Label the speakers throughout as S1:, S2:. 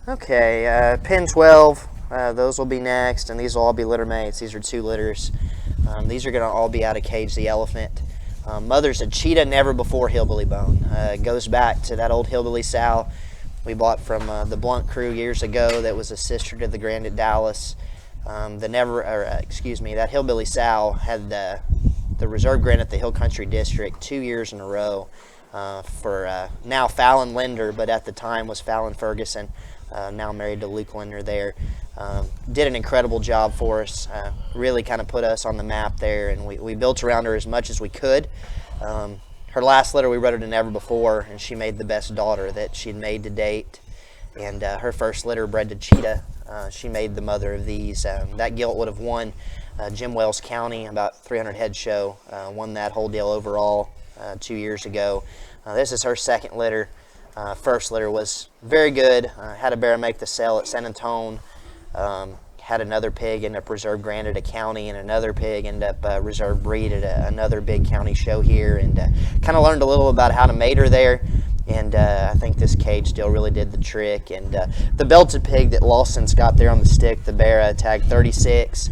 S1: Okay, pin 12, those will be next, and these will all be litter mates. These are 2 litters. These are going to all be out of Cage the Elephant. Mother's a cheetah never before hillbilly bone. It goes back to that old hillbilly sow we bought from the Blunt crew years ago that was a sister to the Grand at Dallas. That hillbilly sow had the reserve grant at the Hill Country District 2 years in a row for now Fallon Linder, but at the time was Fallon Ferguson, now married to Luke Linder there. Did an incredible job for us, really kind of put us on the map there, and we built around her as much as we could. Her last litter we rode her to Never Before, and she made the best daughter that she'd made to date. And her first litter bred to Cheetah, she made the mother of these. That gilt would have won Jim Wells County, about 300 head show, won that whole deal overall 2 years ago. This is her second litter. First litter was very good. Had a bear make the sale at San Antone. Had another pig end up reserve granted a county, and another pig end up reserve breed at another big county show here, and kind of learned a little about how to mate her there. And I think this cage still really did the trick. And the belted pig that Lawson's got there on the stick, the bear, tag 36.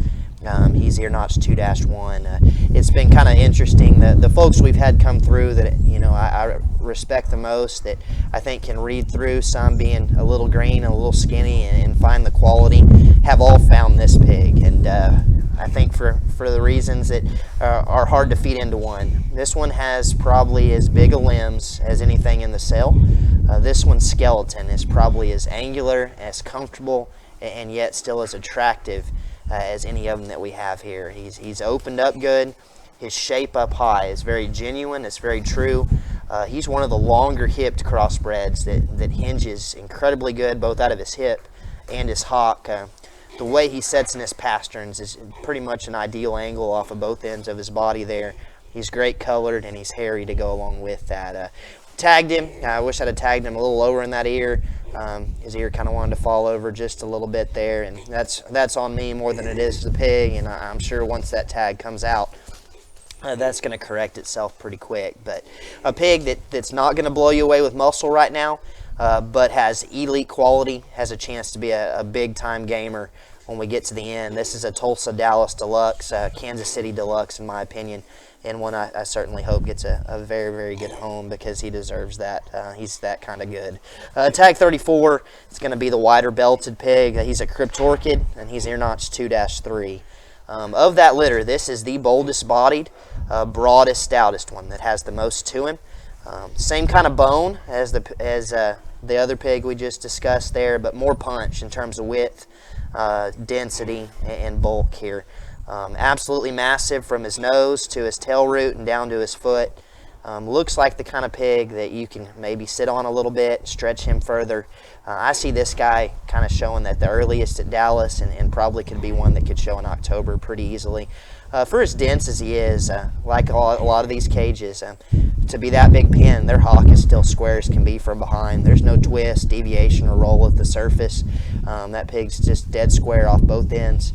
S1: He's ear notch 2-1. It's been kind of interesting. The folks we've had come through that I respect the most, that I think can read through some being a little green, a little skinny, and find the quality, have all found this pig. And I think for the reasons that are hard to feed into one. This one has probably as big a limbs as anything in the sale. This one's skeleton is probably as angular, as comfortable, and yet still as attractive as any of them that we have here. He's opened up good. His shape up high is very genuine. It's very true. He's one of the longer hipped crossbreds that hinges incredibly good both out of his hip and his hock. The way he sets in his pasterns is pretty much an ideal angle off of both ends of his body there. He's great colored, and he's hairy to go along with that. Tagged him. I wish I'd have tagged him a little lower in that ear. His ear kind of wanted to fall over just a little bit there, and that's on me more than it is the pig, and I'm sure once that tag comes out, that's going to correct itself pretty quick. But a pig that's not going to blow you away with muscle right now, but has elite quality, has a chance to be a big-time gamer when we get to the end. This is a Tulsa Dallas Deluxe, Kansas City Deluxe in my opinion, and one I certainly hope gets a very, very good home because he deserves that. He's that kind of good. Tag 34, it's going to be the wider belted pig. He's a Cryptorchid, and he's ear notch 2-3. Of that litter, this is the boldest bodied, broadest, stoutest one that has the most to him. Same kind of bone as the other pig we just discussed there, but more punch in terms of width, density, and bulk here. Absolutely massive from his nose to his tail root and down to his foot. Looks like the kind of pig that you can maybe sit on a little bit, stretch him further. I see this guy kind of showing that the earliest at Dallas, and probably could be one that could show in October pretty easily. For as dense as he is, like a lot of these cages, to be that big pin, their hock is still square as can be from behind. There's no twist, deviation, or roll at the surface. That pig's just dead square off both ends.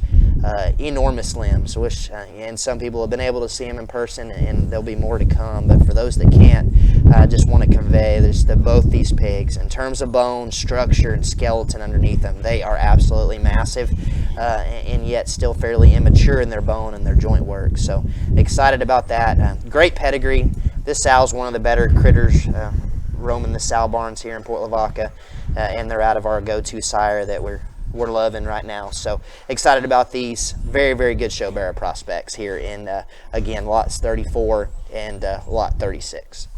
S1: Enormous limbs, which and some people have been able to see him in person, and there'll be more to come. But for those that can't, I just want to convey this, that both these pigs, in terms of bone, structure, and skeleton underneath them, they are absolutely massive, and yet still fairly immature in their bone and their joint work. So excited about that. Great pedigree. This sow's one of the better critters roaming the sow barns here in Port Lavaca, and they're out of our go-to sire that we're loving right now. So excited about these very, very good show bearer prospects here in, again, lots 34 and lot 36.